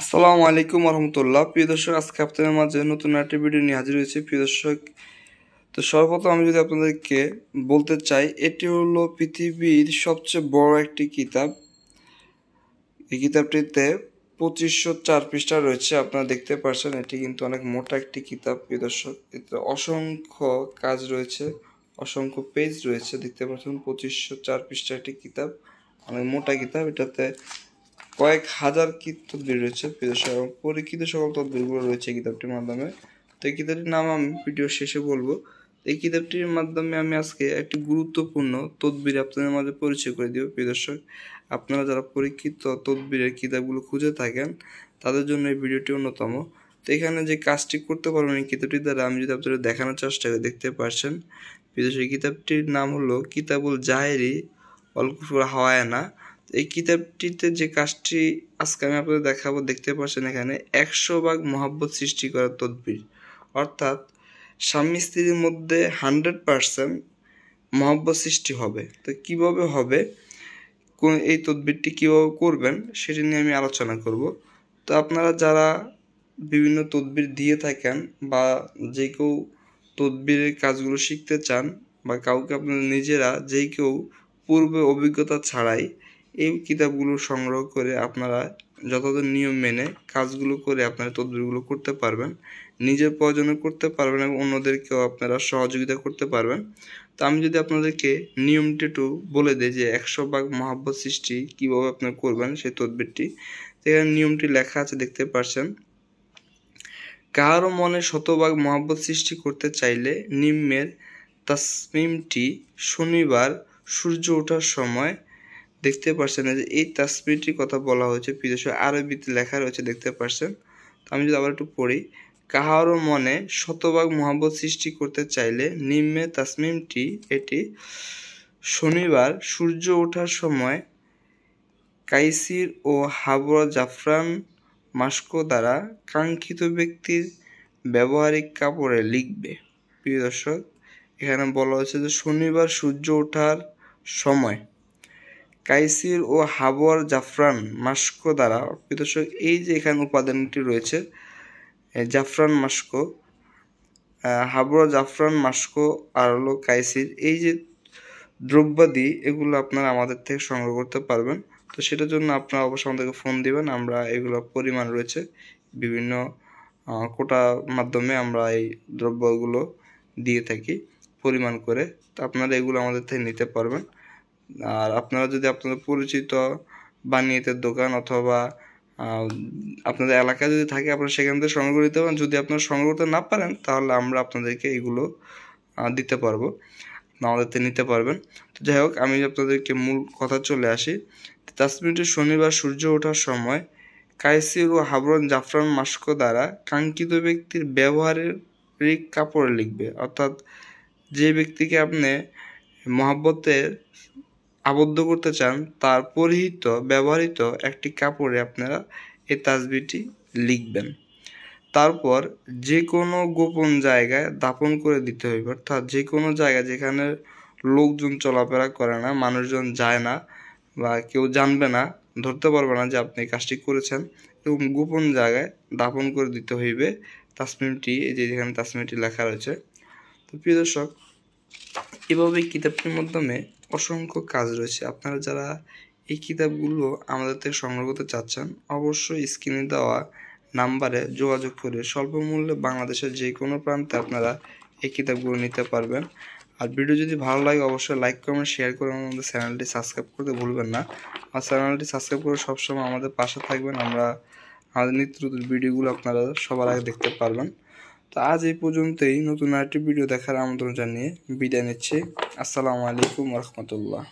আসসালামু আলাইকুম রহমতুল্লাহ। প্রিয় দর্শক, আজকে আপনাদের মাঝে নতুন একটি ভিডিও নিয়ে হাজির হয়েছে। প্রিয় দর্শক, তো সর্বপ্রথম আমি যদি আপনাদেরকে বলতে চাই, এটি হলো পৃথিবীর সবচেয়ে বড় একটি কিতাব। এই কিতাবটিতে 2504 পৃষ্ঠা রয়েছে, আপনারা দেখতে পাচ্ছেন। এটি কিন্তু অনেক মোটা একটি কিতাব। প্রিয় দর্শক, এতে অসংখ্য কাজ রয়েছে, অসংখ্য পেজ রয়েছে, দেখতে পাচ্ছেন। 2504 পৃষ্ঠার একটি কিতাব, অনেক মোটা কিতাব। এটাতে কয়েক হাজার তদবির রয়েছে এবং পরীক্ষিত সকল তদবিরগুলো রয়েছে এই কিতাবটির মাধ্যমে। তো এই কিতাবটির নাম আমি ভিডিও শেষে বলবো। এই কিতাবটির মাধ্যমে আমি আজকে একটি গুরুত্বপূর্ণ তদবির আপনাদের মাঝে পরিচয় করে দিব। প্রিয় দর্শক, আপনারা যারা পরীক্ষিত তদবিরের কিতাবগুলো খুঁজে থাকেন, তাদের জন্য এই ভিডিওটি অন্যতম। তো এখানে যে কাজটি করতে পারবেন এই কিতাবটির দ্বারা, আমি যদি আপনাদের দেখানোর চেষ্টা করি, দেখতে পাচ্ছেন। প্রিয় দর্শক, এই কিতাবটির নাম হলো কিতাবুল জাহেরি অল কুফর হাওয়ায়ানা। এই কিতাবটিতে যে কাজটি আজকে আমি আপনাদের দেখাবো, দেখতে পাচ্ছেন এখানে 100 ভাগ মহাব্বত সৃষ্টি করার তদবির, অর্থাৎ স্বামী স্ত্রীর মধ্যে 100% মহাব্বত সৃষ্টি হবে। তো কিভাবে হবে, এই তদবিরটি কিভাবে করবেন সেটি নিয়ে আমি আলোচনা করব। তো আপনারা যারা বিভিন্ন তদবির দিয়ে থাকেন বা যে কেউ তদবিরের কাজগুলো শিখতে চান, বা কাউকে আপনারা নিজেরা যে কেউ পূর্বে অভিজ্ঞতা ছাড়াই এই কিতাবগুলো সংগ্রহ করে আপনারা যথাযথ নিয়ম মেনে কাজগুলো করে আপনারা তদবিরগুলো করতে পারবেন, নিজের প্রয়োজনে করতে পারবেন এবং অন্যদেরকেও আপনারা সহযোগিতা করতে পারবেন। তো আমি যদি আপনাদেরকে নিয়মটি একটু বলে দিই যে 100 ভাগ মহাব্বত সৃষ্টি কীভাবে আপনারা করবেন সেই তদবিরটি, এখানে নিয়মটি লেখা আছে, দেখতে পাচ্ছেন। কারো মনে 100 ভাগ মহাব্বত সৃষ্টি করতে চাইলে নিম্নের তাসমিমটি শনিবার সূর্য ওঠার সময়, দেখতে পাচ্ছেন যে এই তাসমিমটির কথা বলা হয়েছে। বিদেশে আরবিতে লেখা রয়েছে, দেখতে পাচ্ছেন। তো আমি যদি আবার একটু পড়ি, কাহারও মনে 100 ভাগ মহাব্বত সৃষ্টি করতে চাইলে নিম্নে তাসমিমটি, এটি শনিবার সূর্য ওঠার সময় কাইসির ও হাবরা জাফরান মাস্কো দ্বারা কাঙ্ক্ষিত ব্যক্তির ব্যবহারিক কাপড়ে লিখবে। প্রিয় দর্শক, এখানে বলা হয়েছে যে শনিবার সূর্য ওঠার সময় কাইসির ও হাবর জাফরান মাস্কো দ্বারা, প্রিয় দর্শক, এই যে এখানে উপাদানটি রয়েছে জাফরান মাস্কো, হাবর জাফরান মাস্কো আর হলো কাইসির, এই যে দ্রব্যাদি, এগুলো আপনারা আমাদের থেকে সংগ্রহ করতে পারবেন। তো সেটার জন্য আপনারা অবশ্যই আমাদেরকে ফোন দিবেন। আমরা এগুলো পরিমাণ রয়েছে বিভিন্ন কোটা মাধ্যমে আমরা এই দ্রব্যগুলো দিয়ে থাকি পরিমাণ করে। তো আপনারা এগুলো আমাদের থেকে নিতে পারবেন। আর আপনারা যদি আপনাদের পরিচিত বানিয়েতের দোকান অথবা আপনাদের এলাকায় যদি থাকে, আপনারা সেখান থেকে সংগ্রহ করতে পারেন। যদি আপনারা সংগ্রহ করতে না পারেন, তাহলে আমরা আপনাদেরকে এগুলো দিতে পারবো, আমাদের থেকে নিতে পারবেন। তো যাই হোক, আমি আপনাদেরকে মূল কথা চলে আসি। তাসমিমটি শনিবার সূর্য ওঠার সময় কাইসির ও হাবরন জাফরান মাস্কো দ্বারা কাঙ্ক্ষিত ব্যক্তির ব্যবহারের কাপড়ে লিখবে, অর্থাৎ যে ব্যক্তিকে আপনি মহাব্বতে আবদ্ধ করতে চান তার পরিহিত ব্যবহৃত একটি কাপড়ে আপনারা এই তাসবিহটি লিখবেন। তারপর যে কোনো গোপন জায়গায় দাপন করে দিতে হইবে, অর্থাৎ যে কোনো জায়গায় যেখানে লোকজন চলাফেরা করে না, মানুষজন যায় না, বা কেউ জানবে না, ধরতে পারবে না যে আপনি কাজটি করেছেন, এবং গোপন জায়গায় দাপন করে দিতে হইবে তাসমিমটি, এই যে যেখানে তাসমিমটি লেখা রয়েছে। তো প্রিয় দর্শক, এভাবে কিতাবটির মাধ্যমে অসংখ্য কাজ রয়েছে। আপনারা যারা এই কিতাবগুলো আমাদের থেকে সংগ্রহ করতে চাচ্ছেন, অবশ্যই স্ক্রিনে দেওয়া নাম্বারে যোগাযোগ করে স্বল্প মূল্যে বাংলাদেশের যে কোনো প্রান্তে আপনারা এই কিতাবগুলো নিতে পারবেন। আর ভিডিও যদি ভালো লাগে অবশ্যই লাইক কমেন্ট শেয়ার করে আমাদের চ্যানেলটি সাবস্ক্রাইব করতে ভুলবেন না। আর চ্যানেলটি সাবস্ক্রাইব করে সবসময় আমাদের পাশে থাকবেন। আমাদের নিত্য নতুন ভিডিওগুলো আপনারা সবার আগে দেখতে পারবেন। তো আজ এই পর্যন্তই। নতুন আরেকটি ভিডিও দেখার আমন্ত্রণ জানিয়ে বিদায় নিচ্ছি। আসসালামু আলাইকুম রহমতুল্লাহ।